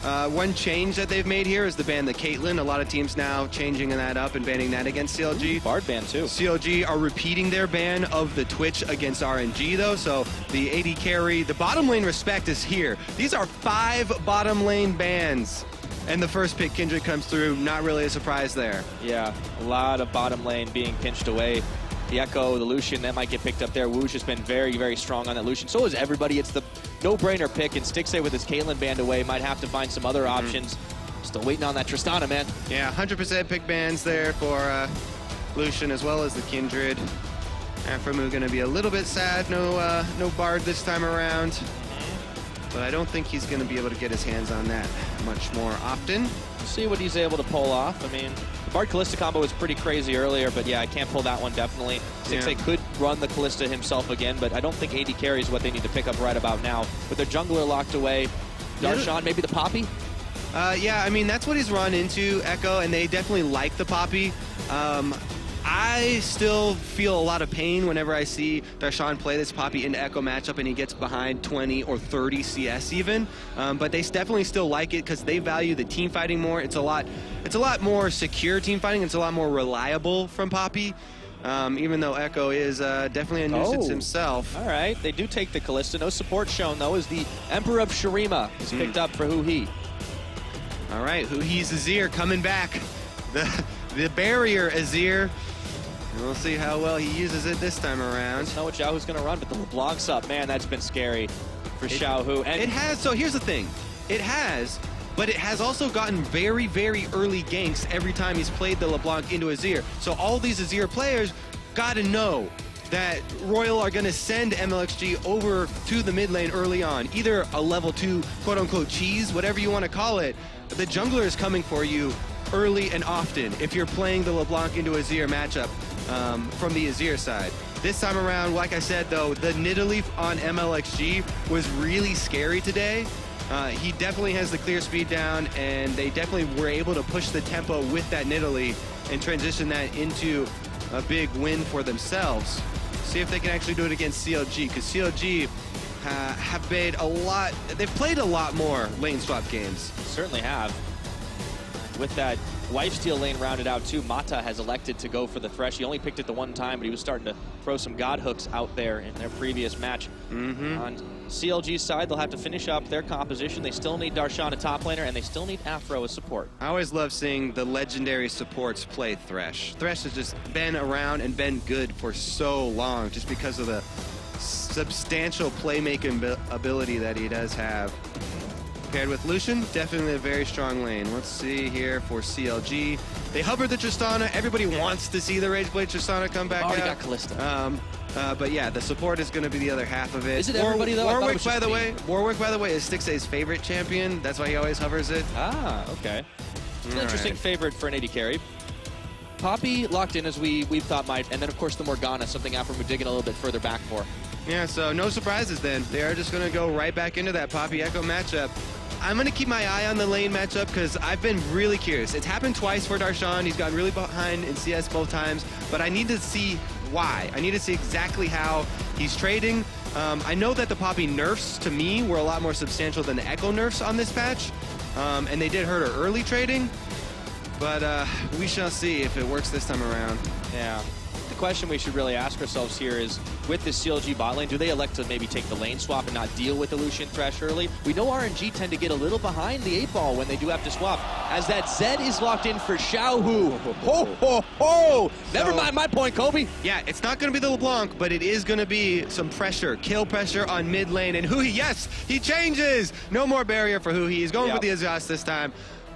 One change that they've made here is the ban the Caitlyn. A lot of teams now changing that up and banning that against CLG. Ooh, Bard ban too. CLG are repeating their ban of the Twitch against RNG though, so the AD carry, the bottom lane respect is here. These are 5 bottom lane bans. And the first pick, Kindred, comes through. Not really a surprise there. Yeah, a lot of bottom lane being pinched away. The Ekko, the Lucian, that might get picked up there. wuxx has been very, very strong on that Lucian. So is everybody. It's the no-brainer pick, and Stixxay with his Caitlyn banned away might have to find some other options. Still waiting on that Tristana, man. Yeah, 100% pick bans there for Lucian as well as the Kindred. Aphromoo going to be a little bit sad. No Bard this time around. But I don't think he's going to be able to get his hands on that much more often. See what he's able to pull off. I mean, the Bard Kalista combo was pretty crazy earlier, but yeah, I can't pull that one definitely. Stixxay could run the Kalista himself again, but I don't think AD carry is what they need to pick up right about now. With their jungler locked away, Darshan, maybe the Poppy? Yeah, I mean, that's what he's run into, Ekko, and they definitely like the Poppy. I still feel a lot of pain whenever I see Darshan play this Poppy into Ekko matchup and he gets behind 20 or 30 CS even. But they definitely still like it because they value the team fighting more. It's a lot more secure team fighting. It's a lot more reliable from Poppy. Even though Ekko is definitely a nuisance himself. All right, they do take the Kalista. No support shown though as the Emperor of Shurima is picked up for Huhi. All right, Huhi's Azir coming back. The barrier Azir. We'll see how well he uses it this time around. I don't know what xiohu's going to run, but the LeBlanc's up. Man, that's been scary for xiohu. And it has, so here's the thing. It has, but it has also gotten very, very early ganks every time he's played the LeBlanc into Azir. So all these Azir players got to know that Royal are going to send mlxg over to the mid lane early on. Either a level 2 quote-unquote cheese, whatever you want to call it. The jungler is coming for you early and often if you're playing the LeBlanc into Azir matchup. From the Azir side. This time around, like I said though, the Nidalee on mlxg was really scary today. He definitely has the clear speed down, and they definitely were able to push the tempo with that Nidalee and transition that into a big win for themselves. See if they can actually do it against CLG, because CLG have made a lot, they've played a lot more lane swap games. Certainly have. With that lifesteal lane rounded out too, Mata has elected to go for the Thresh. He only picked it the one time, but he was starting to throw some god hooks out there in their previous match. On CLG's side, they'll have to finish up their composition. They still need Darshan, a top laner, and they still need Aphro as support. I always love seeing the legendary supports play Thresh. Thresh has just been around and been good for so long just because of the substantial playmaking ability that he does have. Paired with Lucian, definitely a very strong lane. Let's see here for CLG. They hover the Tristana. Everybody wants to see the Rageblade Tristana come back out. Got Kalista. But yeah, the support is going to be the other half of it. Is it everybody though? Warwick, by the way, is Stixxay's favorite champion. That's why he always hovers it. Ah, okay. It's an interesting favorite for an AD carry. Poppy locked in as we thought might, and then of course the Morgana, something Aphromoo digging a little bit further back for. Yeah, so no surprises then. They are just going to go right back into that Poppy Ekko matchup. I'm going to keep my eye on the lane matchup because I've been really curious. It's happened twice for Darshan. He's gotten really behind in CS both times, but I need to see why. I need to see exactly how he's trading. I know that the Poppy nerfs, to me, were a lot more substantial than the Ekko nerfs on this patch, and they did hurt her early trading, but we shall see if it works this time around. Yeah. The question we should really ask ourselves here is, with this CLG bot lane, do they elect to maybe take the lane swap and not deal with the Lucian Thresh early? We know RNG tend to get a little behind the 8-ball when they do have to swap, as that Zed is locked in for xiohu. Ho, ho, ho! Never mind my point, Kobe. Yeah, it's not going to be the LeBlanc, but it is going to be some pressure, kill pressure on mid lane. And Huhi, yes, he changes! No more barrier for Huhi. He's going for the Azir this time.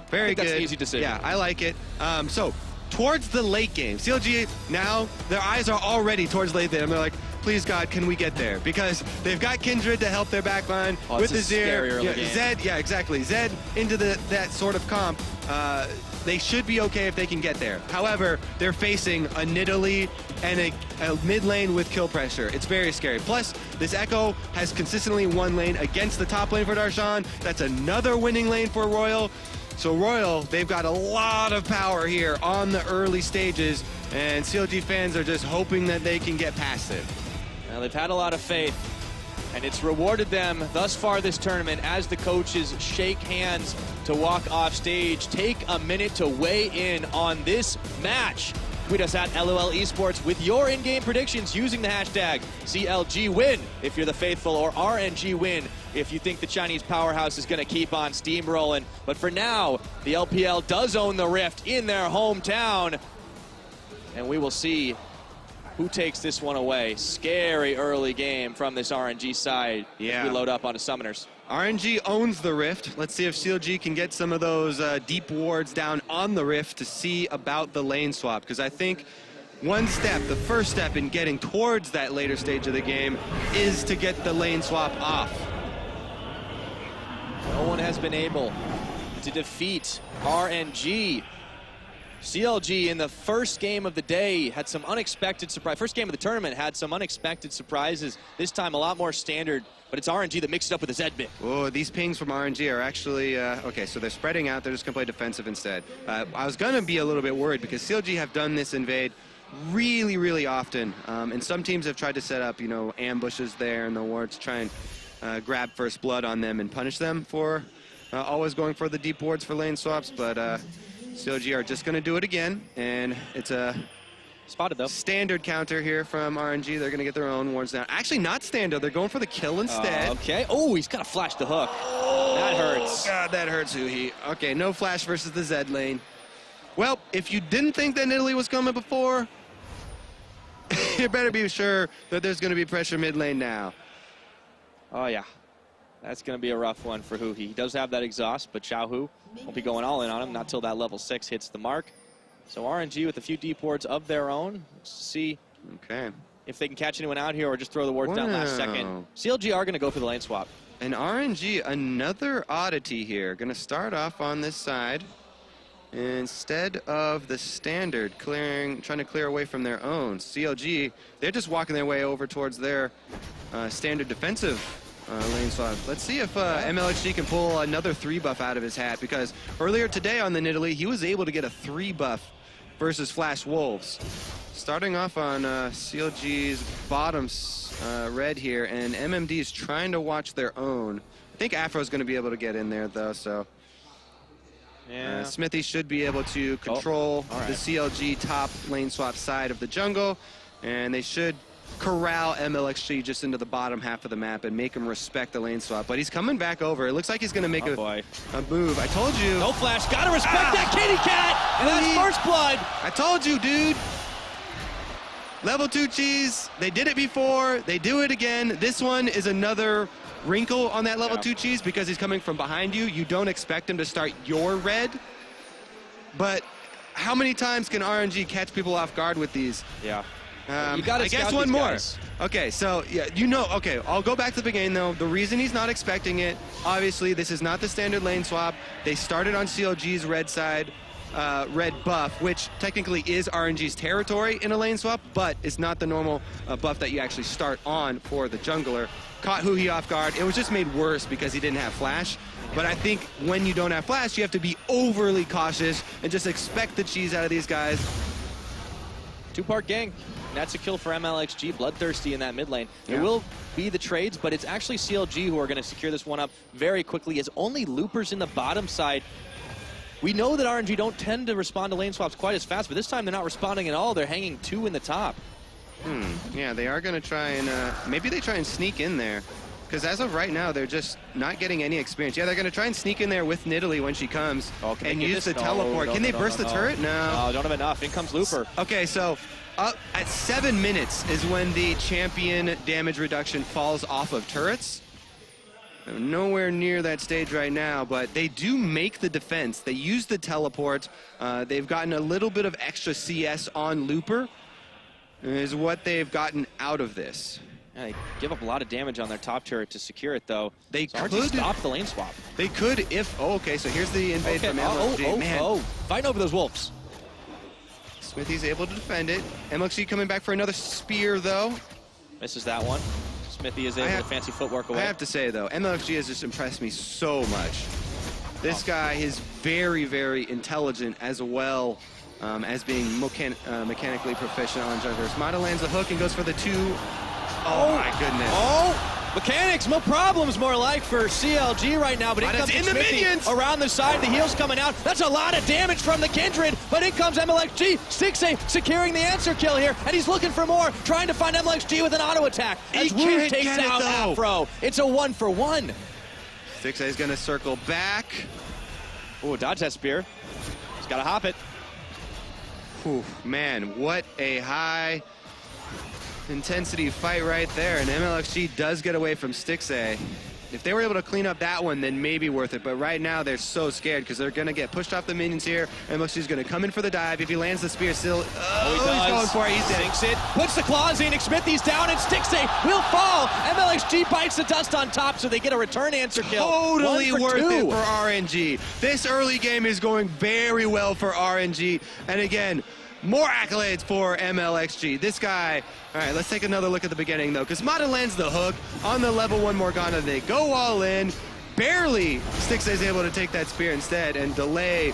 Very good. That's an easy decision. Yeah, I like it. So, towards the late game, CLG now, their eyes are already towards late game. They're like, please God, can we get there? Because they've got Kindred to help their backline with Azir. Zed, yeah, exactly. Zed into that sort of comp. They should be okay if they can get there. However, they're facing a Nidalee and a mid lane with kill pressure. It's very scary. Plus, this Ekko has consistently won lane against the top lane for Darshan. That's another winning lane for Royal. So Royal, they've got a lot of power here on the early stages, and CLG fans are just hoping that they can get past it. Well, they've had a lot of faith, And it's rewarded them thus far this tournament as the coaches shake hands to walk off stage. Take a minute to weigh in on this match. Tweet us at LOL Esports with your in-game predictions using the hashtag CLG win if you're the faithful, or RNG win if you think the Chinese powerhouse is going to keep on steamrolling. But for now, the LPL does own the Rift in their hometown. And we will see who takes this one away. Scary early game from this RNG side. Yeah. As we load up onto Summoners. RNG owns the Rift. Let's see if CLG can get some of those deep wards down on the Rift to see about the lane swap. Because I think one step, the first step in getting towards that later stage of the game is to get the lane swap off. No one has been able to defeat RNG. CLG in the first game of the day had some unexpected surprise. First game of the tournament had some unexpected surprises. This time a lot more standard, but it's RNG that mixed it up with a Zedbit. Oh, these pings from RNG are actually, okay, so they're spreading out. They're just going to play defensive instead. I was going to be a little bit worried because CLG have done this invade really, really often. And some teams have tried to set up, you know, ambushes there in the wards, try and grab first blood on them and punish them for always going for the deep wards for lane swaps, but CLG are just going to do it again, and it's a spotted though. Standard counter here from RNG. They're going to get their own wards now. Actually, not standard. They're going for the kill instead. Okay. Oh, he's got to flash the hook. Oh, that hurts. God, that hurts, Huhi. Okay, no flash versus the Zed lane. Well, if you didn't think that Nidalee was coming before, you better be sure that there's going to be pressure mid lane now. Oh, yeah. That's going to be a rough one for Huhi. He does have that exhaust, but xiohu won't be going all in on him, not till that level 6 hits the mark. So RNG with a few deep wards of their own. Let's see if they can catch anyone out here or just throw the wards down last second. CLG are going to go for the lane swap. And RNG, another oddity here. Going to start off on this side. Instead of the standard trying to clear away from their own, CLG, they're just walking their way over towards their standard defensive lane swap. Let's see if mlxg can pull another 3 buff out of his hat, because earlier today on the Nidalee, he was able to get a 3 buff versus Flash Wolves. Starting off on CLG's bottom red here, and MMD is trying to watch their own. I think Aphro's going to be able to get in there, though, so... Yeah. Xmithie should be able to control the CLG top lane swap side of the jungle, and they should corral mlxg just into the bottom half of the map and make him respect the lane swap. But he's coming back over. It looks like he's going to make a move. I told you. No flash. Gotta respect that kitty cat. And that's first blood. I told you, dude. Level 2 cheese. They did it before. They do it again. This one is another wrinkle on that level 2 cheese because he's coming from behind you. You don't expect him to start your red. But how many times can RNG catch people off guard with these? Yeah. I guess one more. Okay, so yeah, you know, okay, I'll go back to the beginning though. The reason he's not expecting it, obviously this is not the standard lane swap. They started on CLG's red side, red buff, which technically is RNG's territory in a lane swap, but it's not the normal buff that you actually start on for the jungler. Caught Huhi off guard. It was just made worse because he didn't have flash. But I think when you don't have flash, you have to be overly cautious and just expect the cheese out of these guys. 2-part gang. That's a kill for mlxg, bloodthirsty in that mid lane. It will be the trades, but it's actually CLG who are going to secure this one up very quickly, as only loopers in the bottom side. We know that RNG don't tend to respond to lane swaps quite as fast, but this time they're not responding at all. They're hanging 2 in the top. Yeah, they are going to try and, maybe they try and sneak in there. Because as of right now, they're just not getting any experience. Yeah, they're going to try and sneak in there with Nidalee when she comes and use the teleport. Can they burst the turret? No. Don't have enough. In comes Looper. Okay, so at 7 minutes is when the champion damage reduction falls off of turrets. They're nowhere near that stage right now, but they do make the defense. They use the teleport. They've gotten a little bit of extra CS on Looper, is what they've gotten out of this. Yeah, they give up a lot of damage on their top turret to secure it, though. They could stop the lane swap. They could if... Oh, okay, so here's the invade from mlxg. Fighting over those wolves. Xmithie's able to defend it. mlxg coming back for another spear, though. Misses that one. Xmithie is able to fancy footwork away. I have to say, though, mlxg has just impressed me so much. This guy is very, very intelligent as well as being mechanically proficient on junglers. Mata lands a hook and goes for the 2. Oh my goodness. Mechanics, no problems more like for CLG right now, but in comes in the Xmithie minions! around the side, the heals coming out. That's a lot of damage from the Kindred, but in comes mlxg. Stixxay securing the answer kill here, and he's looking for more, trying to find mlxg with an auto attack. As wuxx takes out Aphro. It's a 1-for-1. Stixxay's gonna circle back. Oh, dodge that spear. He's gotta hop it. Whew, man, what a high intensity fight right there, and mlxg does get away from Stixxay. If they were able to clean up that one, then maybe worth it, but right now they're so scared because they're going to get pushed off the minions here. mlxg's going to come in for the dive. If he lands the spear still, he's going for it. He's dead. Sinks it, puts the claws in, Xmithie's down, and Stixxay will fall. mlxg bites the dust on top, so they get a return answer kill. Totally worth it for RNG. This early game is going very well for RNG, and again, more accolades for mlxg. This guy, all right, let's take another look at the beginning though, because Mata lands the hook on the level 1 Morgana. They go all in. Barely Stixxay's able to take that spear instead and delay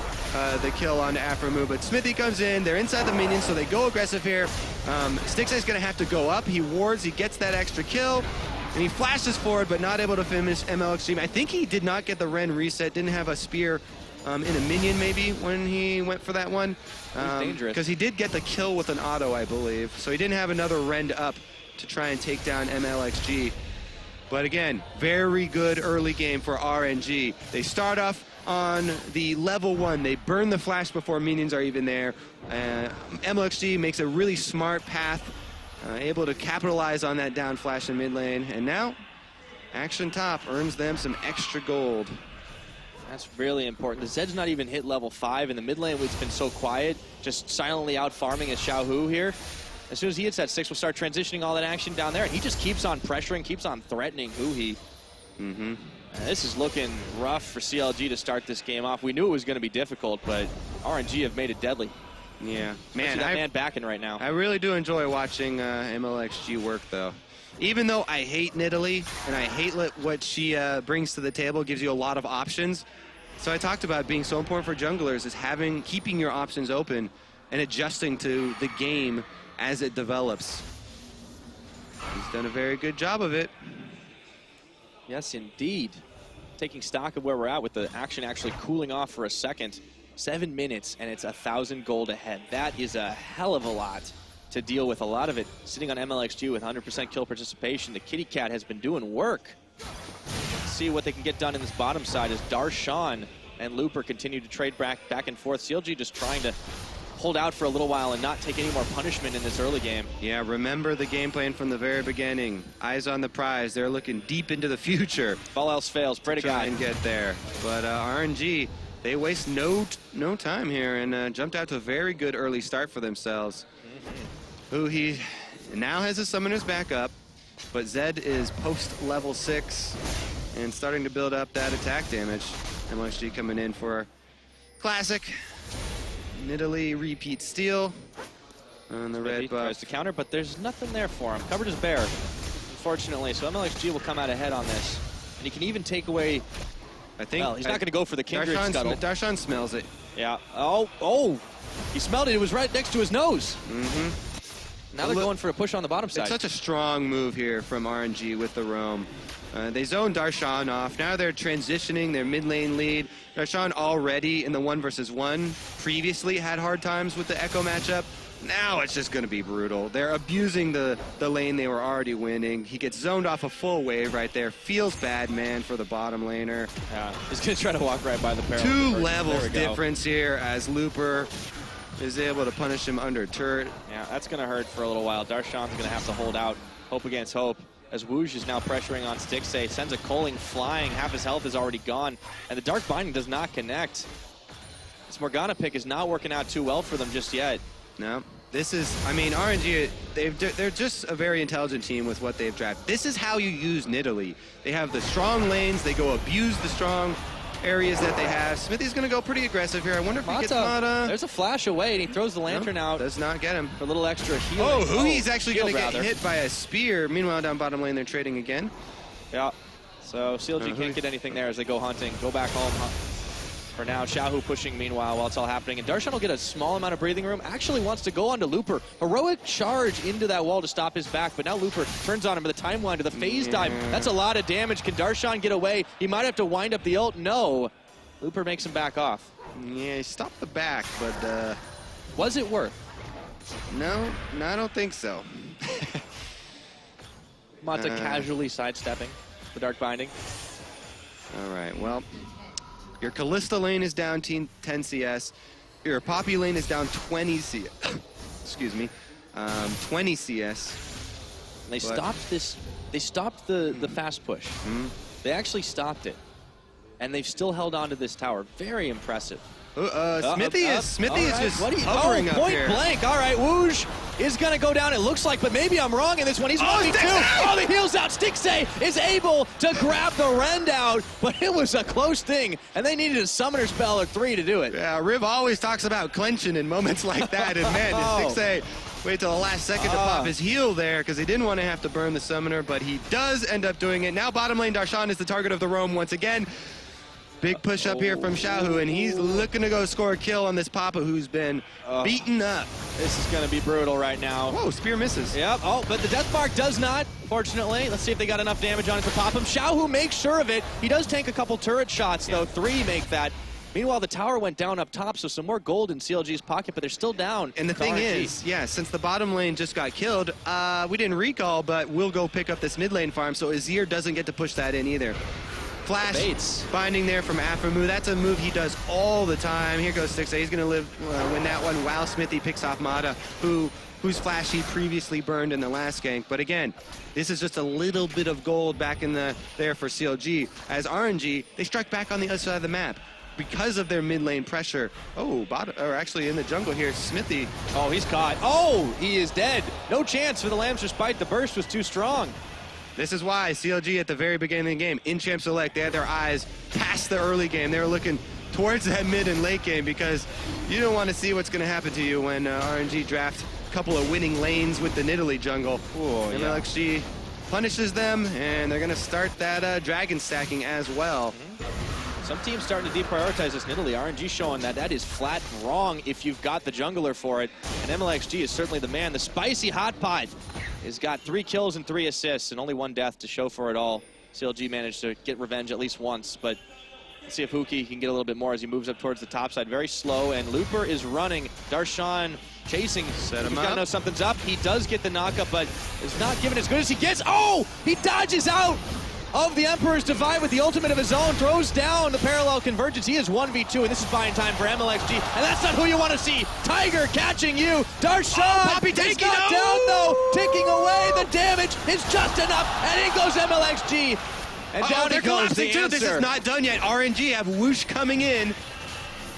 the kill on Aphromoo, but Xmithie comes in. They're inside the minions, so they go aggressive here. Stixxay's gonna have to go up. He wards, he gets that extra kill, and he flashes forward, but not able to finish mlxg. I think he did not get the Ren reset, didn't have a spear in a minion maybe when he went for that one. Dangerous. Because he did get the kill with an auto, I believe. So he didn't have another rend up to try and take down mlxg. But again, very good early game for RNG. They start off on the level 1. They burn the flash before minions are even there. mlxg makes a really smart path, able to capitalize on that down flash in mid lane. And now, Action Top earns them some extra gold. That's really important. The Zed's not even hit level 5. In the mid lane, it's been so quiet, just silently out farming as xiohu here. As soon as he hits that 6, we'll start transitioning all that action down there, and he just keeps on pressuring, keeps on threatening Huhi. This is looking rough for CLG to start this game off. We knew it was going to be difficult, but RNG have made it deadly. Yeah, man, that man backing right now. I really do enjoy watching mlxg work, though. Even though I hate Nidalee, and I hate what she brings to the table, gives you a lot of options. So I talked about being so important for junglers is keeping your options open and adjusting to the game as it develops. He's done a very good job of it. Yes, indeed. Taking stock of where we're at with the action actually cooling off for a second. 7 minutes, and it's 1,000 gold ahead. That is a hell of a lot to deal with. A lot of it sitting on mlxg with 100% kill participation. The kitty cat has been doing work. Let's see what they can get done in this bottom side as Darshan and Looper continue to trade back and forth. CLG just trying to hold out for a little while and not take any more punishment in this early game. Yeah, remember the game plan from the very beginning. Eyes on the prize. They're looking deep into the future. If all else fails, pray to God. And get there. But RNG, they waste no time here and jumped out to a very good early start for themselves. Huhi now has his summoners back up, but Zed is post level 6 and starting to build up that attack damage. mlxg coming in for classic Nidalee repeat steal on the red buff. Tries to counter, but there's nothing there for him. Coverage is bare, unfortunately. So mlxg will come out ahead on this, and he can even take away. I think. Well, he's not going to go for the Kindred scuttle. Darshan smells it. Yeah. Oh! He smelled it. It was right next to his nose. Now they're going for a push on the bottom side. It's such a strong move here from RNG with the roam. They zone Darshan off. Now they're transitioning their mid lane lead. Darshan already in the 1v1 previously had hard times with the Ekko matchup. Now it's just going to be brutal. They're abusing the lane they were already winning. He gets zoned off a full wave right there. Feels bad, man, for the bottom laner. Yeah, he's going to try to walk right by the parallel. 2 levels difference here as Looper is able to punish him under turret. Yeah, that's going to hurt for a little while. Darshan's going to have to hold out. Hope against hope. As wuxx is now pressuring on Stixxay. Sends a culling flying. Half his health is already gone. And the Dark Binding does not connect. This Morgana pick is not working out too well for them just yet. No. This is, I mean, RNG, they're just a very intelligent team with what they've drafted. This is how you use Nidalee. They have the strong lanes. They go abuse the strong areas that they have. Xmithie's going to go pretty aggressive here. I wonder if he gets Mata. There's a flash away, and he throws the lantern out. Does not get him. For a little extra healing. Huhi's actually going to get hit by a spear. Meanwhile, down bottom lane, they're trading again. Yeah. So CLG can't get anything there as they go hunting. Go back home. For now, xiohu pushing meanwhile while it's all happening. And Darshan will get a small amount of breathing room. Actually wants to go onto Looper. Heroic charge into that wall to stop his back. But now Looper turns on him with a time wind to the phase dive. That's a lot of damage. Can Darshan get away? He might have to wind up the ult. No. Looper makes him back off. Yeah, he stopped the back, but... Was it worth? No, I don't think so. Mata casually sidestepping the Dark Binding. All right, well, your Kalista lane is down 10 CS. Your Poppy lane is down 20 CS. Excuse me, 20 CS. They stopped this. They stopped the fast push. They actually stopped it, and they've still held on to this tower. Very impressive. Xmithie is just hovering up point here. Blank. All right, wuxx is going to go down, it looks like, but maybe I'm wrong in this one. He's 1v2. Oh, the heal's out. Stixxay is able to grab the rend out, but it was a close thing, and they needed a summoner spell or 3 to do it. Yeah, Riv always talks about clenching in moments like that, and man, Stixxay wait till the last second to pop his heal there because he didn't want to have to burn the summoner, but he does end up doing it. Now bottom lane, Darshan is the target of the roam once again. Big push up here from xiohu, and he's looking to go score a kill on this Papa who's been beaten up. This is going to be brutal right now. Whoa, spear misses. Yep, but the Death Mark does not, fortunately. Let's see if they got enough damage on it to pop him. xiohu makes sure of it. He does tank a couple turret shots, though. 3 make that. Meanwhile, the tower went down up top, so some more gold in CLG's pocket, but they're still down. And the thing is, yeah, since the bottom lane just got killed, we didn't recall, but we'll go pick up this mid lane farm, so Azir doesn't get to push that in either. Flash binding there from Aphromoo. That's a move he does all the time. Here goes Stixxay. He's going to win that one while Xmithie picks off Mata, whose flash he previously burned in the last gank. But again, this is just a little bit of gold back in there for CLG. As RNG, they strike back on the other side of the map because of their mid lane pressure. Oh, actually in the jungle here, Xmithie. Oh, he's caught. Oh, he is dead. No chance for the Lambs despite the burst was too strong. This is why CLG at the very beginning of the game, in Champ Select, they had their eyes past the early game. They were looking towards that mid and late game because you don't want to see what's going to happen to you when RNG draft a couple of winning lanes with the Nidalee jungle. Ooh, mlxg punishes them, and they're going to start that dragon stacking as well. Some teams starting to deprioritize this Nidalee. RNG showing that is flat wrong if you've got the jungler for it. And mlxg is certainly the man. The spicy hot pot has got 3 kills and 3 assists and only 1 death to show for it all. CLG managed to get revenge at least once, but let's see if Huhi can get a little bit more as he moves up towards the top side. Very slow, and Looper is running. Darshan chasing. Set him He's up. got to know something's up. He does get the knockup, but is not giving as good as he gets. Oh! He dodges out of the Emperor's Divide with the ultimate of his own, throws down the parallel convergence. He is 1v2, and this is buying time for mlxg, and that's not who you want to see. Tiger catching you. Darshan Poppy is not down, though. Ticking away. The damage is just enough, and in goes mlxg. And down they're he goes the collapsing too. This is not done yet. RNG have wuxx coming in.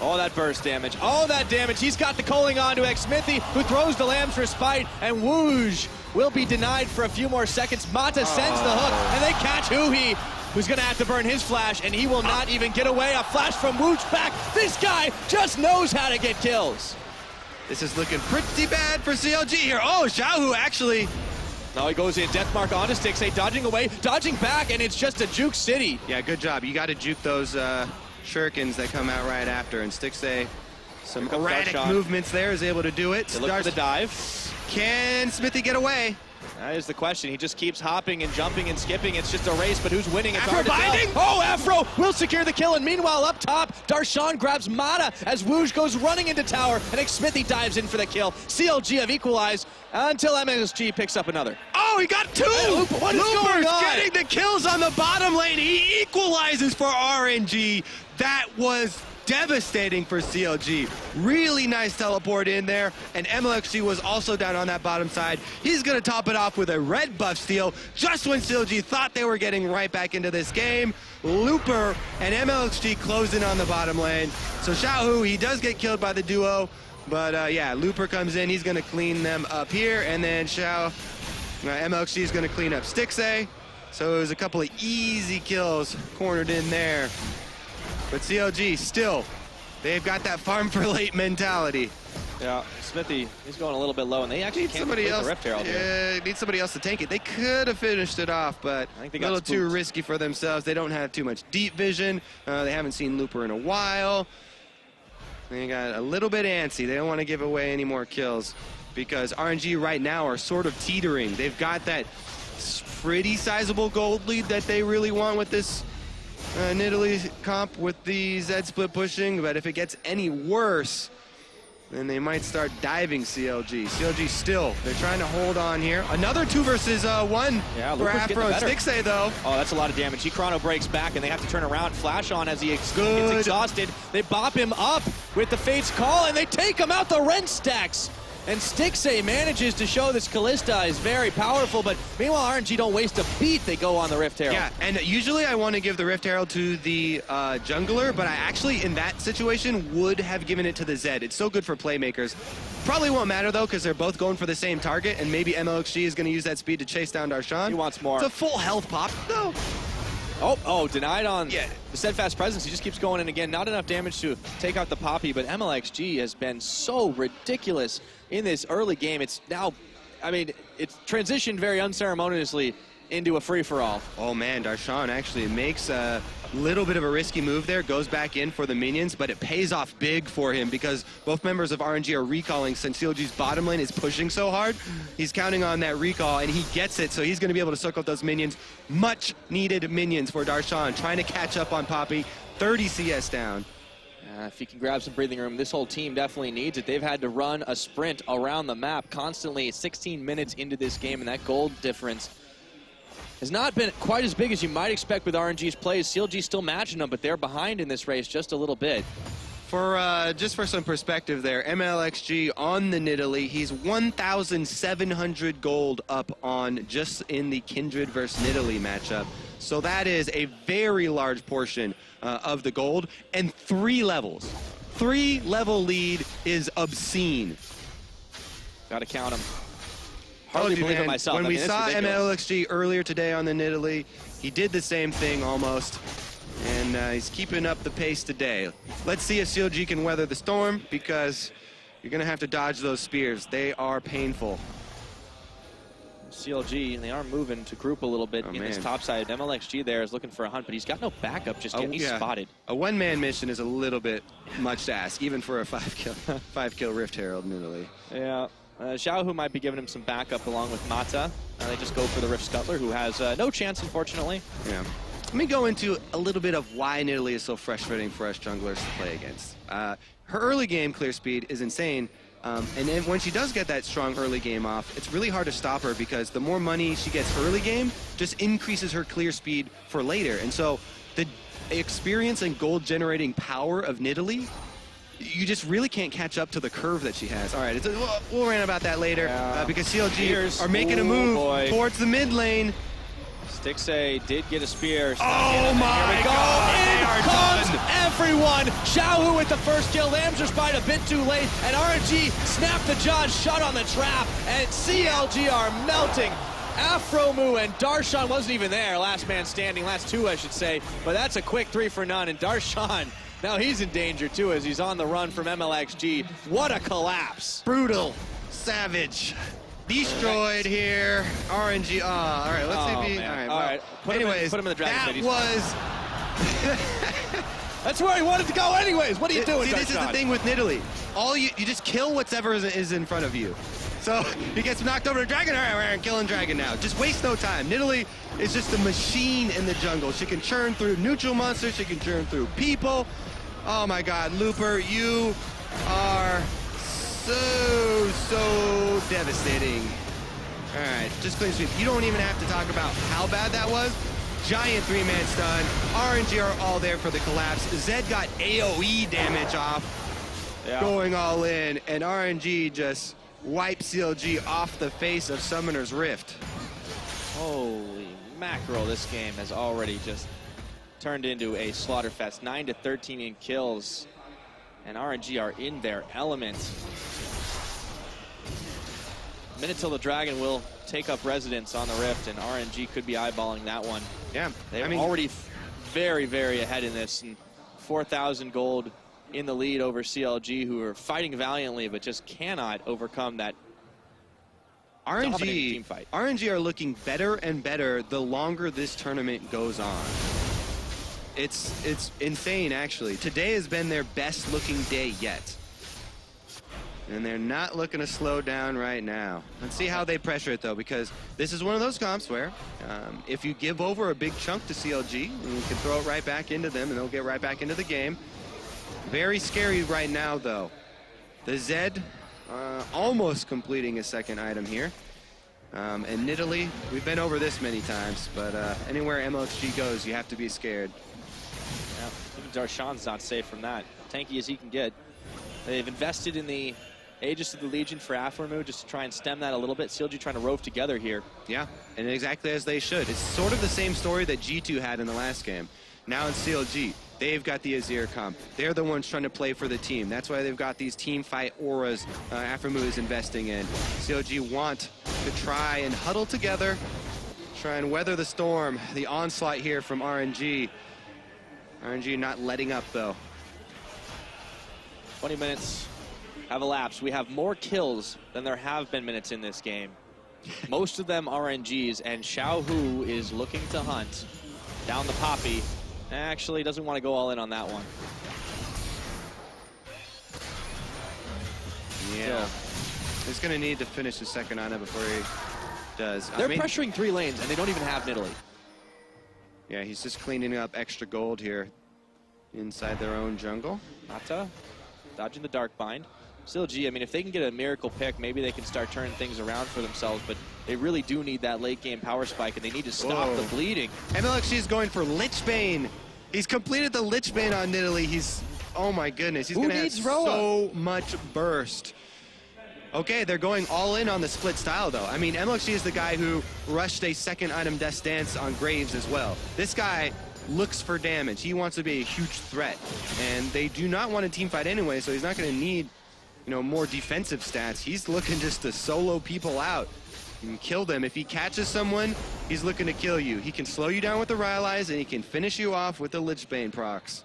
All that burst damage, all that damage. He's got the calling on to Xmithie, who throws the Lamb's Respite, and wuxx will be denied for a few more seconds. Mata sends the hook, and they catch Huhi, who's going to have to burn his flash, and he will not even get away. A flash from wuxx back. This guy just knows how to get kills. This is looking pretty bad for CLG here. Oh, xiohu actually. Now he goes in, Death Mark onto Stixxay, dodging away, dodging back, and it's just a juke city. Yeah, good job. You got to juke those shurikens that come out right after, and Stixxay, some erratic movements there, is able to do it. They look for the dive. Can Xmithie get away? That is the question. He just keeps hopping and jumping and skipping. It's just a race, but who's winning? It's Aphro hard to binding? tell. Oh, Aphro will secure the kill, and meanwhile up top, Darshan grabs Mata as wuxx goes running into tower, and Xmithie dives in for the kill. CLG have equalized until mlxg picks up another. Oh, he got 2! What is going on? Getting the kills on the bottom lane. He equalizes for RNG. That was devastating for CLG. Really nice teleport in there, and mlxg was also down on that bottom side. He's going to top it off with a red buff steal just when CLG thought they were getting right back into this game. Looper and mlxg closing on the bottom lane. So xiohu, he does get killed by the duo, but yeah, Looper comes in. He's going to clean them up here, and then mlxg is going to clean up Stixxay. So it was a couple of easy kills cornered in there. But CLG still, they've got that farm for late mentality. Yeah, Xmithie, he's going a little bit low, and they actually can't complete the Rift Herald here. Need somebody else to tank it. They could have finished it off, but I think they a got little too spooked. risky for themselves. They don't have too much deep vision. They haven't seen Looper in a while. They got a little bit antsy. They don't want to give away any more kills because RNG right now are sort of teetering. They've got that pretty sizable gold lead that they really want with this Nidalee comp with the Z split pushing, but if it gets any worse, then they might start diving CLG. CLG still, they're trying to hold on here. Another 2 versus 1 for Aphromoo and Stixxay though. Oh, that's a lot of damage. He chrono breaks back and they have to turn around, flash on as he gets exhausted. They bop him up with the Fate's Call and they take him out the rent stacks. And Stixxay manages to show this Kalista is very powerful, but meanwhile RNG don't waste a beat, they go on the Rift Herald. Yeah, and usually I want to give the Rift Herald to the jungler, but I actually, in that situation, would have given it to the Zed. It's so good for playmakers. Probably won't matter though, because they're both going for the same target, and maybe mlxg is going to use that speed to chase down Darshan. He wants more. It's a full health pop, though. Oh, denied on the steadfast presence. He just keeps going in again. Not enough damage to take out the Poppy, but mlxg has been so ridiculous in this early game. It's now, I mean, it's transitioned very unceremoniously into a free-for-all. Oh man, Darshan actually makes a little bit of a risky move there, goes back in for the minions, but it pays off big for him because both members of RNG are recalling since CLG's bottom lane is pushing so hard. He's counting on that recall and he gets it, so he's going to be able to soak up those minions. Much needed minions for Darshan, trying to catch up on Poppy. 30 CS down. If he can grab some breathing room, this whole team definitely needs it. They've had to run a sprint around the map constantly 16 minutes into this game, and that gold difference has not been quite as big as you might expect with RNG's plays. CLG still matching them, but they're behind in this race just a little bit. For just for some perspective there, mlxg on the Nidalee, he's 1,700 gold up on just in the Kindred versus Nidalee matchup. So that is a very large portion of the gold, and 3 levels. 3-level lead is obscene. Gotta count them. Hardly believe it myself. When we saw ridiculous. mlxg earlier today on the Nidalee, he did the same thing almost. And he's keeping up the pace today. Let's see if CLG can weather the storm, because you're going to have to dodge those spears. They are painful. CLG, and they are moving to group a little bit in this top side. mlxg there is looking for a hunt, but he's got no backup just yet. He's spotted. A one-man mission is a little bit much to ask, even for a 5-kill Rift Herald Nidalee. Yeah. Xiohu might be giving him some backup along with Mata. They just go for the Rift Scuttler, who has no chance, unfortunately. Yeah. Let me go into a little bit of why Nidalee is so frustrating for us junglers to play against. Her early game clear speed is insane, and then when she does get that strong early game off, it's really hard to stop her because the more money she gets early game just increases her clear speed for later. And so the experience and gold generating power of Nidalee, you just really can't catch up to the curve that she has. All right, we'll rant about that later because CLG are making a move towards the mid lane. Stixxay did get a spear. Oh my God! In comes everyone! xiohu with the first kill. Lambs are spied a bit too late, and RNG snapped the jaws shut on the trap, and CLG are melting. Aphromoo and Darshan wasn't even there. Last man standing, last 2 I should say, but that's a quick 3 for none, and Darshan, now he's in danger too as he's on the run from mlxg. What a collapse. Brutal, savage. Destroyed here. RNG. All right, let's see if he. All right. Put him in the dragon pit. That was. That's where he wanted to go anyways. What are you doing, See, this is the thing with Nidalee. All you just kill whatever is in front of you. So he gets knocked over to Dragon. All right, we're killing Dragon now. Just waste no time. Nidalee is just a machine in the jungle. She can churn through neutral monsters. She can churn through people. Oh my God, Looper, you are so devastating. All right, just clean sweep. You don't even have to talk about how bad that was. Giant 3-man stun. RNG are all there for the collapse. Zed got AoE damage off, going all in, and RNG just wipes CLG off the face of Summoner's Rift. Holy mackerel, this game has already just turned into a slaughterfest. 9-13 in kills, and RNG are in their element. A minute till the Dragon will take up residence on the Rift, and RNG could be eyeballing that one. Yeah, They're already very, very ahead in this, and 4,000 gold in the lead over CLG, who are fighting valiantly, but just cannot overcome that dominating team fight. RNG are looking better and better the longer this tournament goes on. It's insane, actually. Today has been their best looking day yet. And they're not looking to slow down right now. Let's see how they pressure it, though, because this is one of those comps where if you give over a big chunk to CLG, you can throw it right back into them, and they'll get right back into the game. Very scary right now, though. The Zed almost completing a second item here. And Nidalee, we've been over this many times, but anywhere mlxg goes, you have to be scared. Yeah, even Darshan's not safe from that. Tanky as he can get. They've invested in the Aegis of the Legion for Aphromoo just to try and stem that a little bit. CLG trying to rove together here. Yeah, and exactly as they should. It's sort of the same story that G2 had in the last game. Now in CLG, they've got the Azir comp. They're the ones trying to play for the team. That's why they've got these team fight auras Aphromoo is investing in. CLG want to try and huddle together, try and weather the storm. The onslaught here from RNG. RNG not letting up, though. 20 minutes have elapsed. We have more kills than there have been minutes in this game. Most of them RNGs, and Xiohu is looking to hunt down the Poppy. Actually doesn't want to go all in on that one. Yeah. He's going to need to finish the second item before he does. They're pressuring 3 lanes, and they don't even have Nidalee. Yeah, he's just cleaning up extra gold here inside their own jungle. Mata dodging the Dark Bind. CLG, I mean, if they can get a miracle pick, maybe they can start turning things around for themselves, but they really do need that late game power spike, and they need to stop the bleeding. mlxg is going for Lichbane. He's completed the Lichbane on Nidalee. He's, oh my goodness, he's going to have so much burst. Okay, they're going all in on the split style, though. I mean, mlxg is the guy who rushed a second item Death Dance on Graves as well. This guy looks for damage. He wants to be a huge threat, and they do not want a team fight anyway, so he's not going to need, you know, more defensive stats. He's looking just to solo people out and kill them. If he catches someone, he's looking to kill you. He can slow you down with the Rylai's, and he can finish you off with the Lichbane procs.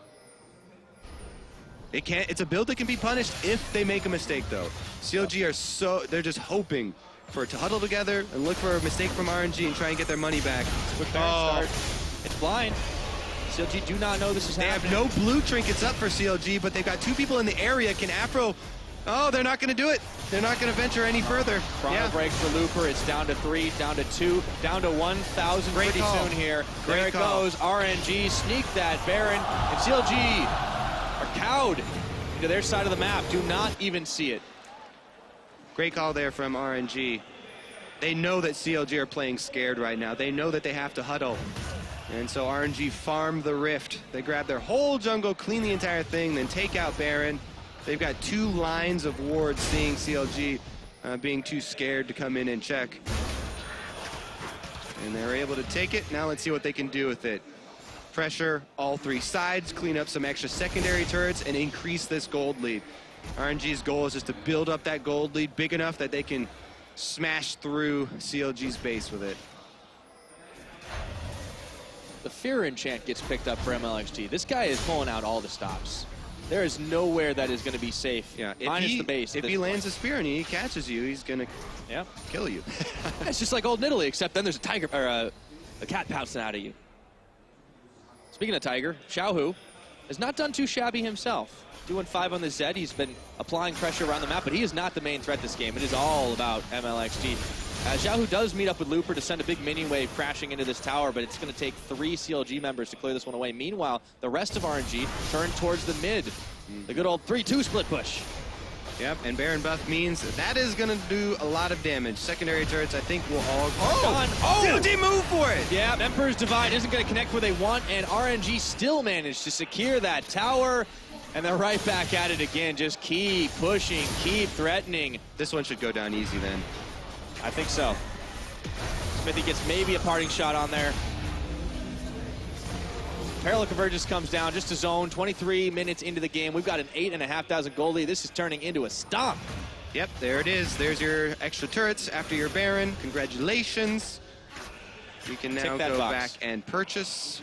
It's a build that can be punished if they make a mistake, though. CLG they're just hoping for it to huddle together and look for a mistake from RNG and try and get their money back. Quick start. It's blind. CLG do not know this is happening. They have no blue trinkets up for CLG, but they've got 2 people in the area. Can Aphro... Oh, they're not going to do it. They're not going to venture any further. Chrono break for Looper. It's down to 3, down to 2, down to 1,000 pretty soon here. There it goes. RNG sneak that Baron, and CLG are cowed into their side of the map. Do not even see it. Great call there from RNG. They know that CLG are playing scared right now. They know that they have to huddle. And so RNG farm the Rift. They grab their whole jungle, clean the entire thing, then take out Baron. They've got 2 lines of wards, seeing CLG being too scared to come in and check. And they're able to take it. Now let's see what they can do with it. Pressure all 3 sides, clean up some extra secondary turrets, and increase this gold lead. RNG's goal is just to build up that gold lead big enough that they can smash through CLG's base with it. The Fear Enchant gets picked up for mlxg. This guy is pulling out all the stops. There is nowhere that is going to be safe. Yeah, minus the base. If he lands a spear and he catches you, he's going to kill you. It's just like old Nidalee, except then there's a tiger or a cat pouncing out of you. Speaking of Tiger, Xiohu has not done too shabby himself. Doing 5 on the Zed, he's been applying pressure around the map, but he is not the main threat this game. It is all about mlxg. Xiohu does meet up with Looper to send a big minion wave crashing into this tower, but it's going to take 3 CLG members to clear this one away. Meanwhile, the rest of RNG turn towards the mid. The good old 3-2 split push. Yep, and Baron buff means that is going to do a lot of damage. Secondary turrets, I think, will all go. CLG move for it! Yeah, Emperor's Divide isn't going to connect where they want, and RNG still managed to secure that tower. And they're right back at it again. Just keep pushing, keep threatening. This one should go down easy then. I think so. Xmithie gets maybe a parting shot on there. Parallel Convergence comes down just to zone. 23 minutes into the game. We've got an 8,500 gold lead. This is turning into a stomp. Yep, there it is. There's your extra turrets after your Baron. Congratulations. You can now go back and purchase.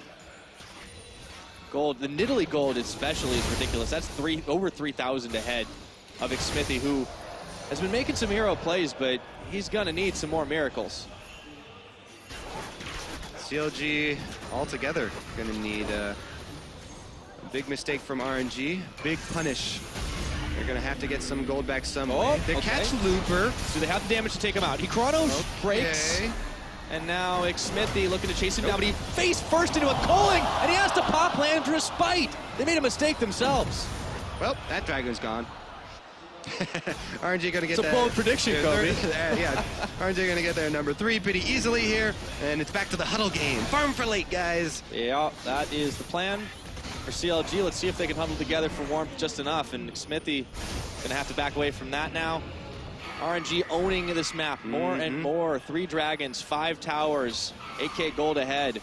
gold. The Nidalee gold especially is ridiculous. That's over 3,000 ahead of Xmithie, who has been making some hero plays, but he's gonna need some more miracles. CLG altogether gonna need a big mistake from RNG, big punish. They're gonna have to get some gold back some way. They catch Looper. So they have the damage to take him out. He chrono breaks. And now Xmithie looking to chase him down, but he face first into a culling, and he has to pop land for a spite. They made a mistake themselves. Well, that dragon's gone. RNG gonna get it's a bold prediction, Kobe. Yeah, RNG gonna get their number 3 pretty easily here, and it's back to the huddle game. Farm for late, guys. Yeah, that is the plan for CLG. Let's see if they can huddle together for warmth just enough, and Xmithie gonna have to back away from that now. RNG owning this map more and more. 3 dragons, 5 towers, 8K gold ahead,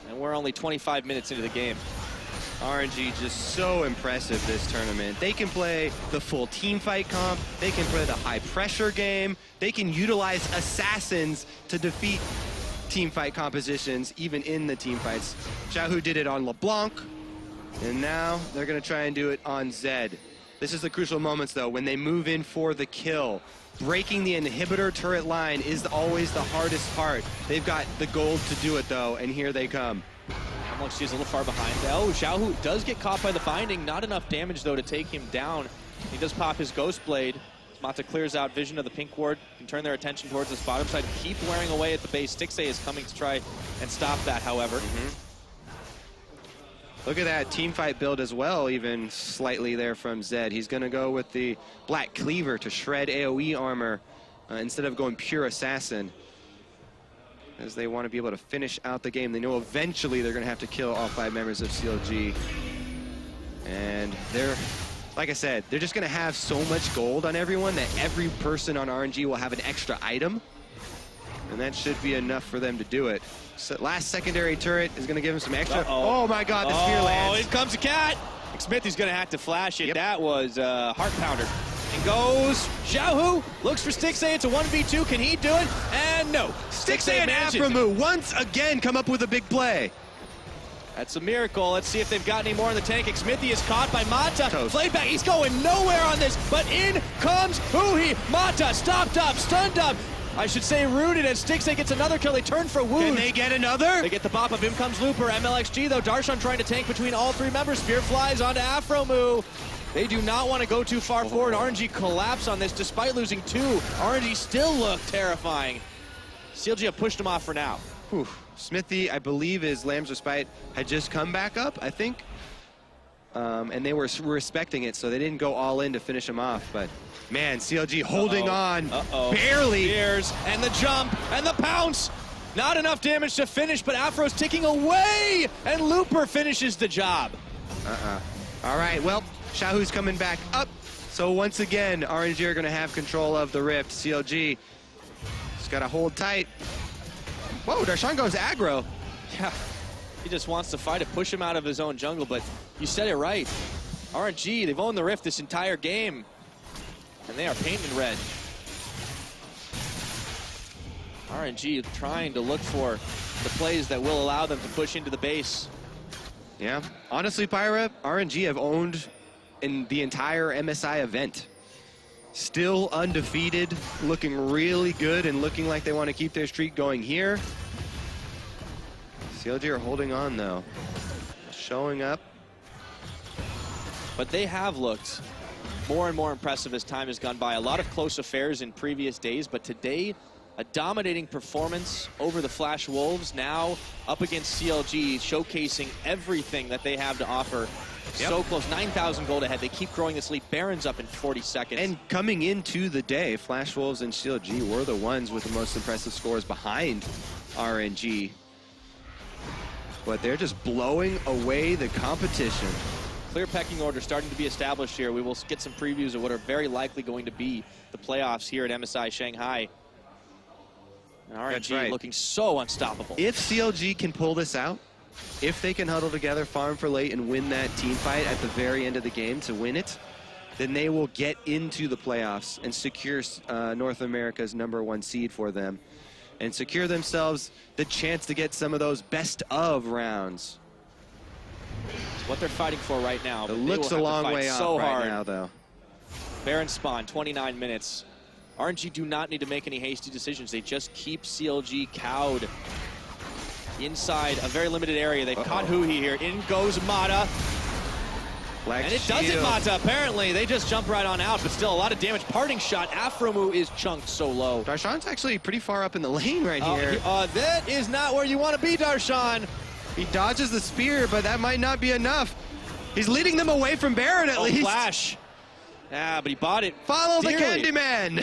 and we're only 25 minutes into the game. RNG just so impressive this tournament. They can play the full team fight comp. They can play the high pressure game. They can utilize assassins to defeat team fight compositions, even in the team fights. Xiohu did it on LeBlanc, and now they're gonna try and do it on Zed. This is the crucial moments, though, when they move in for the kill. Breaking the inhibitor turret line is always the hardest part. They've got the gold to do it, though, and here they come. mlxg is a little far behind. Oh, Xiohu does get caught by the binding. Not enough damage, though, to take him down. He does pop his Ghost Blade. Mata clears out vision of the pink ward, can turn their attention towards this bottom side, keep wearing away at the base. Stixxay is coming to try and stop that, however. Look at that team fight build as well, even slightly there from Zed. He's going to go with the Black Cleaver to shred AoE armor instead of going pure assassin, as they want to be able to finish out the game. They know eventually they're going to have to kill all 5 members of CLG. And they're, like I said, they're just going to have so much gold on everyone that every person on RNG will have an extra item. And that should be enough for them to do it. So last secondary turret is going to give him some extra. Oh my god, the spear lands. Oh, here comes a cat. Xmithie's going to have to flash it. That was a heart pounder. And goes Xiohu, looks for Stixxay. It's a 1v2. Can he do it? And no. Stixxay and Aphromoo once again come up with a big play. That's a miracle. Let's see if they've got any more in the tank. Xmithie is caught by Mata. Flayed back. He's going nowhere on this, but in comes Huhi. Mata stopped up, stunned up. I should say rooted, as Stixxay gets another kill. They turn for Wound. Can they get another? They get the bop of him comes Looper. mlxg, though. Darshan trying to tank between all 3 members. Spear flies onto Aphromoo. They do not want to go too far forward. RNG collapse on this despite losing 2. RNG still look terrifying. CLG have pushed him off for now. Whew. Xmithie, I believe his Lamb's Respite had just come back up, I think. And they were respecting it, so they didn't go all in to finish him off. But man, CLG holding on, barely. Spears, and the jump, and the pounce. Not enough damage to finish, but Afro's ticking away, and Looper finishes the job. All right, well, Xiohu's coming back up. So once again, RNG are gonna have control of the Rift. CLG just gotta hold tight. Whoa, Darshan goes aggro. Yeah, he just wants to fight it, push him out of his own jungle, but you said it right. RNG, they've owned the Rift this entire game, and they are painted red. RNG trying to look for the plays that will allow them to push into the base. Yeah, honestly, Pyra, RNG have owned in the entire MSI event. Still undefeated, looking really good and looking like they want to keep their streak going here. CLG are holding on though, showing up. But they have looked more and more impressive as time has gone by. A lot of close affairs in previous days, but today, a dominating performance over the Flash Wolves, now up against CLG, showcasing everything that they have to offer. So close, 9,000 gold ahead. They keep growing this lead. Baron's up in 40 seconds. And coming into the day, Flash Wolves and CLG were the ones with the most impressive scores behind RNG. But they're just blowing away the competition. Clear pecking order starting to be established here. We will get some previews of what are very likely going to be the playoffs here at MSI Shanghai. And RNG looking so unstoppable. If CLG can pull this out, if they can huddle together, farm for late, and win that team fight at the very end of the game to win it, then they will get into the playoffs and secure North America's #1 seed for them and secure themselves the chance to get some of those best of rounds. It's what they're fighting for right now. It looks a long way so off hard right now, though. Baron spawn, 29 minutes. RNG do not need to make any hasty decisions. They just keep CLG cowed inside a very limited area. They've caught Huhi here. In goes Mata. And it does it, Mata. Apparently, they just jump right on out, but still a lot of damage. Parting shot. Aphromoo is chunked so low. Darshan's actually pretty far up in the lane right here. That is not where you want to be, Darshan. He dodges the spear, but that might not be enough. He's leading them away from Baron at least. Flash. Yeah, but he bought it. Follow dearly. the Candyman.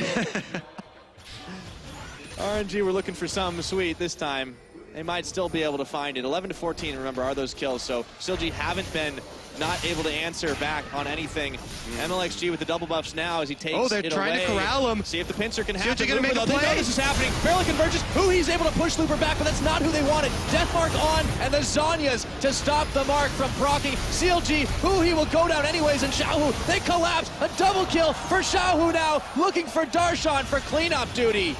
RNG were looking for something sweet this time. They might still be able to find it. 11 to 14, remember, are those kills. So CLG haven't been not able to answer back on anything. mlxg with the double buffs now as he takes it away. Oh, they're trying to corral him. See if the pincer can happen. CLG gonna make a play. They know this is happening. Barely converges. Huhi's able to push Looper back, but that's not who they wanted. Deathmark on, and the Zhonya's to stop the mark from proccing. CLG, Huhi will go down anyways, and xiohu, they collapse. A double kill for xiohu now, looking for Darshan for cleanup duty.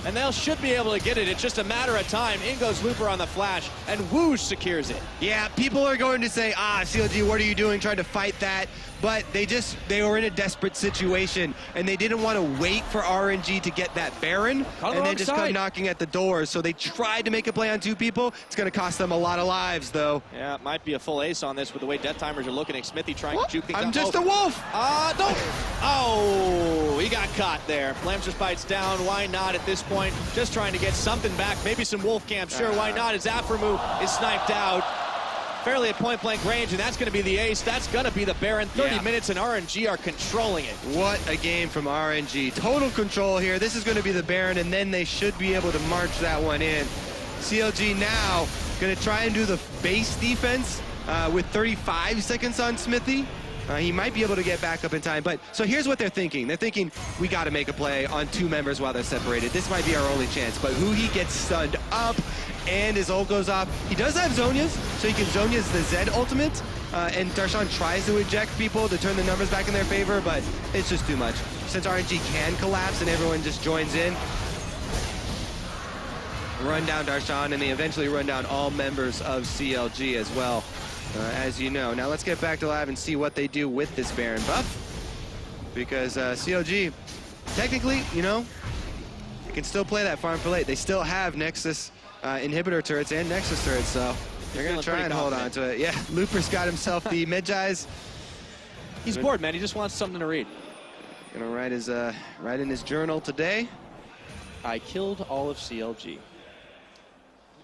And they should be able to get it. It's just a matter of time. In goes Looper on the flash, and wuxx secures it. Yeah, people are going to say, CLG, what are you doing trying to fight that? But they were in a desperate situation, and they didn't want to wait for RNG to get that Baron, and they just come knocking at the door. So they tried to make a play on two people. It's going to cost them a lot of lives, though. Yeah, it might be a full ace on this with the way death timers are looking. Xmithie trying to juke things I'm just a wolf. Don't. Oh, he got caught there. Flames just bites down. Why not at this point? Just trying to get something back. Maybe some wolf camp. Sure, why not? As Aphromoo is sniped out. Fairly at point-blank range, and that's going to be the ace. That's going to be the Baron. 30 minutes, and RNG are controlling it. What a game from RNG. Total control here. This is going to be the Baron, and then they should be able to march that one in. CLG now going to try and do the base defense with 35 seconds on Xmithie. He might be able to get back up in time, but so here's what they're thinking. They're thinking, we got to make a play on two members while they're separated. This might be our only chance, but Huhi gets stunned up, and his ult goes off. He does have Zhonya's, so he can Zhonya's the Zed ultimate, and Darshan tries to eject people to turn the numbers back in their favor, but it's just too much. Since RNG can collapse and everyone just joins in, run down Darshan, and they eventually run down all members of CLG as well. As you know. Now let's get back to live and see what they do with this Baron buff. Because CLG, technically, you know, you can still play that farm for late. They still have Nexus inhibitor turrets and Nexus turrets, so they're going to try and hold on to it. Yeah, Looper's got himself the mid-jais. He's bored, man. He just wants something to read. Gonna write in his journal today. I killed all of CLG.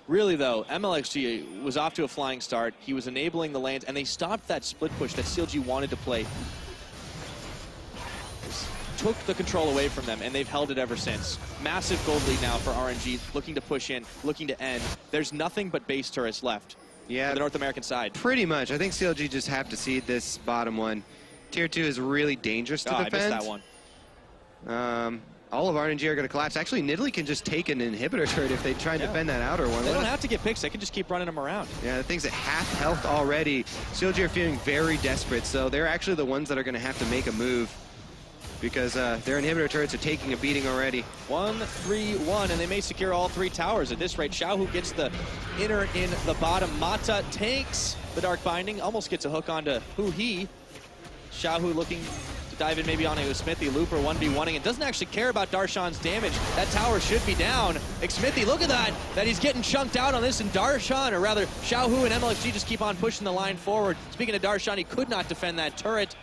Really, though, mlxg was off to a flying start. He was enabling the lanes, and they stopped that split push that CLG wanted to play. Took the control away from them, and they've held it ever since. Massive gold lead now for RNG, looking to push in, looking to end. There's nothing but base turrets left on the North American side. Pretty much. I think CLG just have to seed this bottom one. Tier 2 is really dangerous to defend. I missed that one. All of RNG are going to collapse. Actually, Nidalee can just take an inhibitor turret if they try and defend that outer one. They don't have to get picks. They can just keep running them around. Yeah, the thing's at half health already. CLG are feeling very desperate, so they're actually the ones that are going to have to make a move because their inhibitor turrets are taking a beating already. 1-3-1, and they may secure all three towers at this rate. xiohu gets the inner in the bottom. Mata takes the Dark Binding, almost gets a hook onto Huhi. xiohu looking dive in maybe on a Xmithie. Looper 1v1ing and doesn't actually care about Darshan's damage. That tower should be down. Xmithie, look at that he's getting chunked out on this, and Darshan, or rather xiohu and mlxg just keep on pushing the line forward. Speaking of Darshan, he could not defend that turret.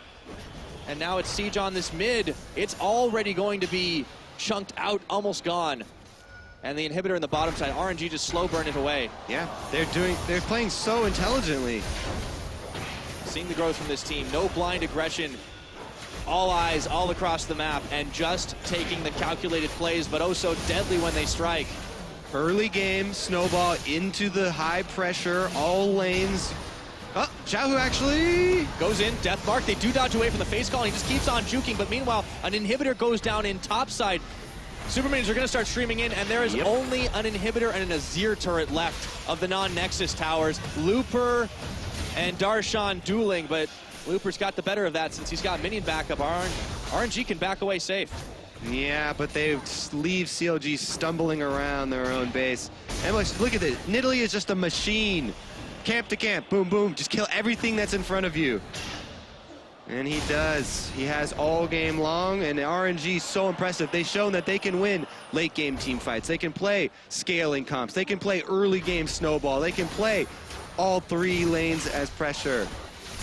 And now it's siege on this mid. It's already going to be chunked out, almost gone. And the inhibitor in the bottom side, RNG just slow burn it away. Yeah, they're playing so intelligently. Seeing the growth from this team, no blind aggression. All eyes all across the map, and just taking the calculated plays, but oh so deadly when they strike. Early game, snowball into the high pressure, all lanes. Oh, xiohu actually goes in, death mark. They do dodge away from the face call, and he just keeps on juking, but meanwhile, an inhibitor goes down in topside. Superminions are going to start streaming in, and there is only an inhibitor and an Azir turret left of the non-Nexus towers. Looper and Darshan dueling, but Looper's got the better of that since he's got minion backup. RNG can back away safe. Yeah, but they leave CLG stumbling around their own base. And look at this. Nidalee is just a machine. camp to camp, boom, boom. Just kill everything that's in front of you. And he does. He has all game long, and RNG is so impressive. They've shown that they can win late game team fights. They can play scaling comps. They can play early game snowball. They can play all 3 lanes as pressure.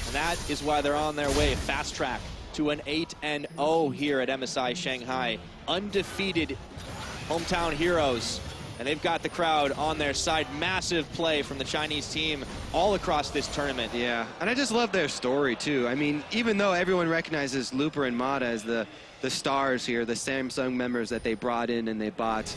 And that is why they're on their way, fast track to an 8-0 here at MSI Shanghai. Undefeated hometown heroes. And they've got the crowd on their side. Massive play from the Chinese team all across this tournament. Yeah, and I just love their story, too. I mean, even though everyone recognizes Looper and Mata as the stars here, the Samsung members that they brought in and they bought,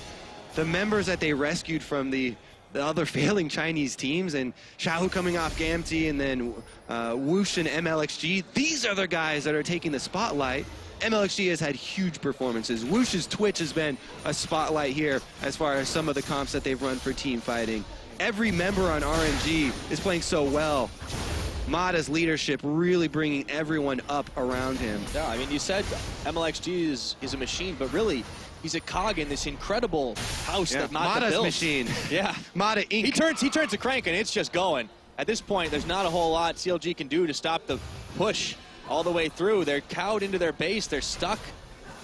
the members that they rescued from the other failing Chinese teams, and Xiohu coming off Gamti, and then wuxx and mlxg, these are the guys that are taking the spotlight. mlxg has had huge performances. wuxx's Twitch has been a spotlight here as far as some of the comps that they've run for team fighting. Every member on RNG is playing so well. Mata's leadership really bringing everyone up around him. Yeah, I mean, you said mlxg is a machine, but really, he's a cog in this incredible house that Mata Mata's built. machine. Yeah. Mata Inc. He turns a crank and it's just going. At this point, there's not a whole lot CLG can do to stop the push all the way through. They're cowed into their base. They're stuck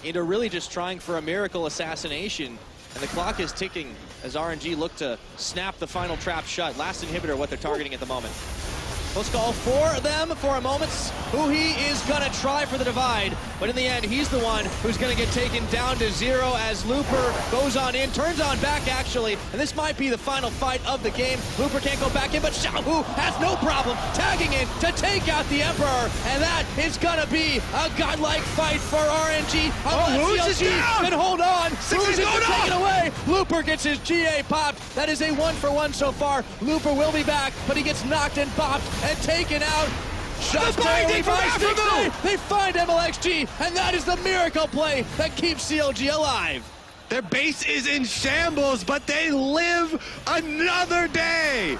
into really just trying for a miracle assassination. And the clock is ticking as RNG look to snap the final trap shut. Last inhibitor, what they're targeting at the moment. Let's call for them for a moment. Huhi is gonna try for the divide, but in the end, he's the one who's gonna get taken down to 0 as Looper goes on in, turns on back actually, and this might be the final fight of the game. Looper can't go back in, but Xiohu has no problem tagging in to take out the Emperor, and that is gonna be a godlike fight for RNG. Who's down? Can hold on. Xixxay's Who's going taken away? Looper gets his GA popped. That is a 1-for-1 so far. Looper will be back, but he gets knocked and bopped and taken out. Shots binding from Aphromoo! They find mlxg, and that is the miracle play that keeps CLG alive. Their base is in shambles, but they live another day.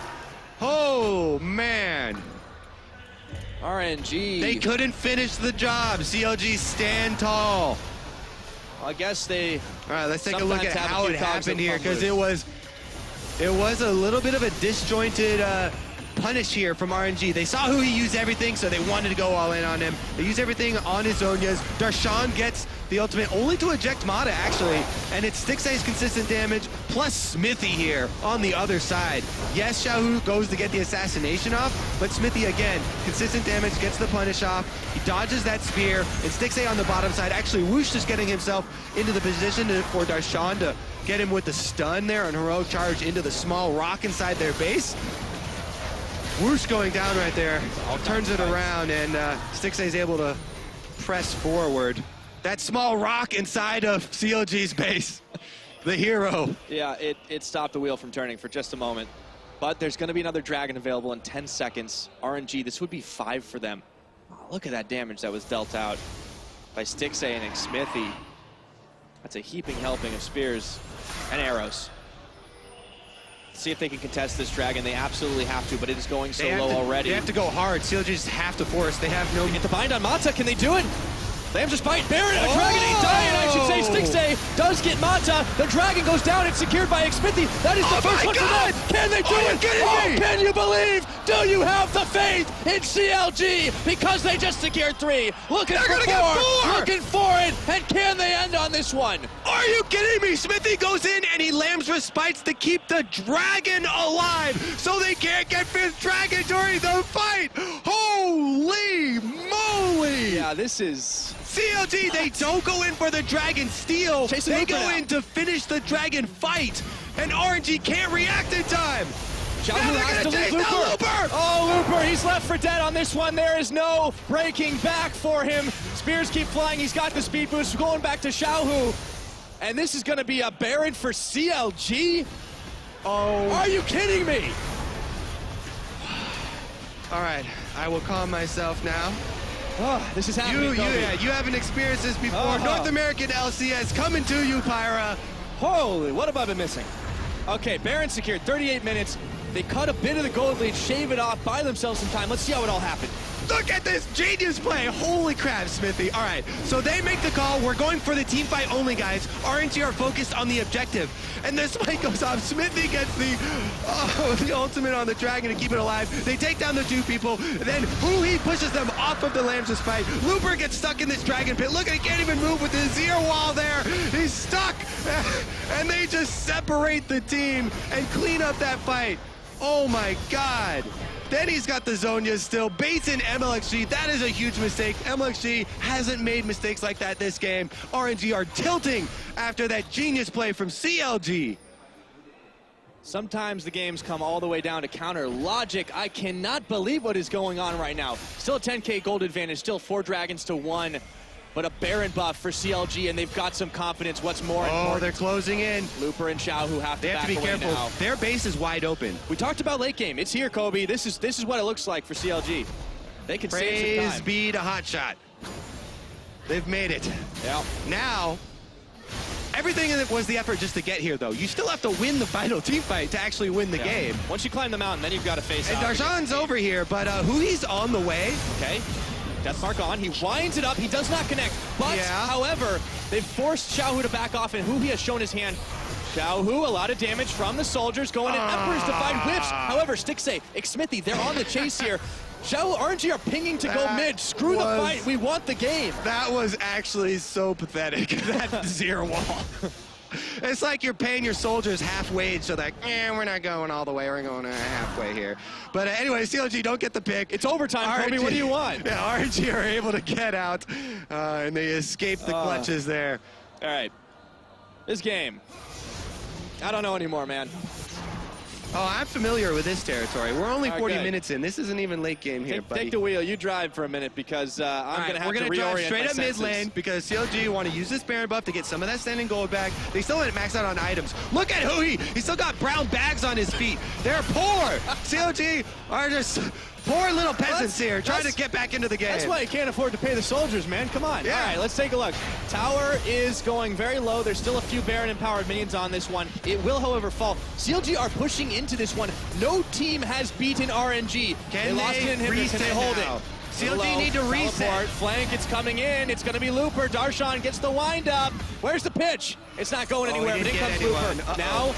Oh, man. RNG. They couldn't finish the job. CLG stand tall. I guess they... All right, let's take a look at have a how few it cogs happened that here, come because loose. it was a little bit of a disjointed punish here from RNG. They saw Huhi use everything, so they wanted to go all in on him. They use everything on his Zhonya's. Darshan gets the ultimate, only to eject Mata, actually. And it's Stixxay's consistent damage, plus Xmithie here on the other side. Yes, Xiohu goes to get the assassination off, but Xmithie, again, consistent damage, gets the punish off. He dodges that spear, and Stixxay on the bottom side. Actually, wuxx is getting himself into the position for Darshan to get him with the stun there on heroic charge into the small rock inside their base. wuxx going down right there, turns it around, and Stixxay's able to press forward. That small rock inside of CLG's base, the hero. Yeah, it stopped the wheel from turning for just a moment. But there's going to be another dragon available in 10 seconds. RNG, this would be 5 for them. Oh, look at that damage that was dealt out by Stixxay and Xmithie. That's a heaping helping of spears and arrows. See if they can contest this dragon. They absolutely have to, but it is going so low already. They have to go hard. CLG just have to force. They have no... They get the bind on Mata. Can they do it? They just fight Baron and a dragon. He died, I should say. Stixxay does get Mata. The dragon goes down. It's secured by Xmithie. That is the first one for them. Can they do it? Can you believe? Do you have the faith in CLG? Because they just secured 3. Looking for 4. Looking for it. And can they end on this one? Are you kidding me? Xmithie goes in and he lambs respites to keep the dragon alive so they can't get 5th dragon during the fight. Holy moly. Yeah, this is... CLG, they don't go in for the dragon steal. They go in to finish the dragon fight. And RNG can't react in time. Xiohu has to leave Looper. Oh, Looper, he's left for dead on this one. There is no breaking back for him. Spears keep flying. He's got the speed boost going back to Xiohu. And this is going to be a Baron for CLG? Oh. Are you kidding me? All right, I will calm myself now. Oh, this is happening, you haven't experienced this before. North American LCS coming to you, Pyra. Holy, what have I been missing? Okay, Baron secured 38 minutes. They cut a bit of the gold lead, shave it off, buy themselves some time. Let's see how it all happened. Look at this genius play. Holy crap, Xmithie. All right, so they make the call. We're going for the team fight only, guys. RNG are focused on the objective. And this fight goes off. Xmithie gets the ultimate on the dragon to keep it alive. They take down the 2 people. Then Huhi pushes them off of the Lambs' fight. Looper gets stuck in this dragon pit. Look, he can't even move with the Azir wall there. He's stuck. And they just separate the team and clean up that fight. Oh my God. Then he's got the Zhonya's still. Baits in mlxg. That is a huge mistake. mlxg hasn't made mistakes like that this game. RNG are tilting after that genius play from CLG. Sometimes the games come all the way down to counter logic. I cannot believe what is going on right now. Still a 10K gold advantage, still 4 dragons to 1. But a Baron buff for CLG, and they've got some confidence. What's more important? Oh, they're closing in. Looper and xiohu have to back away now. They have to be careful. Their base is wide open. We talked about late game. It's here, Kobe. This is what it looks like for CLG. They can save some time. Praise be to Hotshot. They've made it. Yeah. Now, everything was the effort just to get here, though. You still have to win the final team fight to actually win the game. Once you climb the mountain, then you've got to face out. And Darshan's over here, but Huhi's on the way. Okay. Death Mark on, he winds it up, he does not connect, but however, they've forced xiohu to back off, and Huhi has shown his hand. xiohu, a lot of damage from the soldiers, going in Emperor's Divine Whips. However, Stixxay, Xmithie, they're on the chase here. xiohu, RNG are pinging to go mid. Screw the fight, we want the game. That was actually so pathetic, that Azir wall. It's like you're paying your soldiers half wage, so like, we're not going all the way, we're going halfway here. But anyway, CLG don't get the pick. It's overtime, Kobe, what do you want? Yeah, RNG are able to get out, and they escape the clutches there. All right, this game, I don't know anymore, man. Oh, I'm familiar with this territory. We're only 40 minutes in. This isn't even late game here, buddy. Take the wheel. You drive for a minute because I'm going to have to reorient my senses. We're going to drive straight up mid lane because CLG want to use this Baron buff to get some of that standing gold back. They still didn't max out on items. Look at Huhi. He still got brown bags on his feet. They're poor. CLG are just poor little peasants here trying to get back into the game. That's why you can't afford to pay the soldiers, man. Come on. Yeah. All right, let's take a look. Tower is going very low. There's still a few Baron-empowered minions on this one. It will, however, fall. CLG are pushing into this one. No team has beaten RNG. Can they hold it? CLG need to reset. Flank, it's coming in. It's going to be Looper. Darshan gets the wind up. Where's the pitch? It's not going anywhere, but in comes Looper. Now,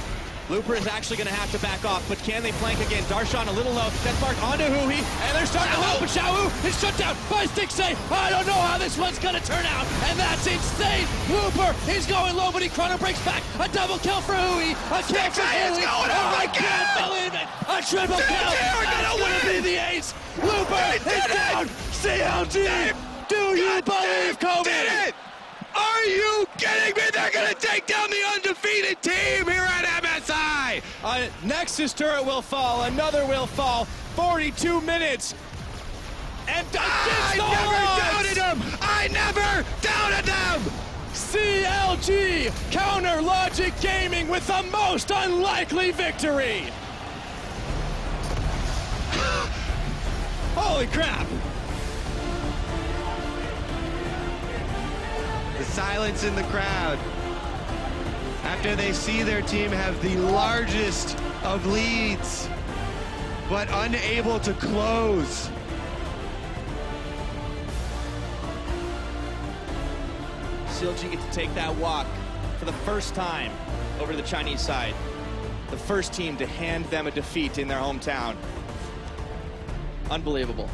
Looper is actually going to have to back off, but can they flank again? Darshan a little low. Death Mark onto Huhi, and they're starting to low, but xiohu is shut down by Stixxay. I don't know how this one's going to turn out, and that's insane. Looper is going low, but he chrono breaks back. A double kill for Huhi. A kill for Huhi. I can't believe it. A triple kill. That's going to be the ace. Looper is down. CLG. Do you believe, Kobe? Did it? Are you kidding me? They're going to take down the undefeated team here at MSI. Nexus turret will fall. Another will fall. 42 minutes. And I never doubted them. I never doubted them. CLG Counter Logic Gaming with the most unlikely victory. Holy crap. The silence in the crowd after they see their team have the largest of leads, but unable to close. CLG get to take that walk for the first time over to the Chinese side. The first team to hand them a defeat in their hometown. Unbelievable.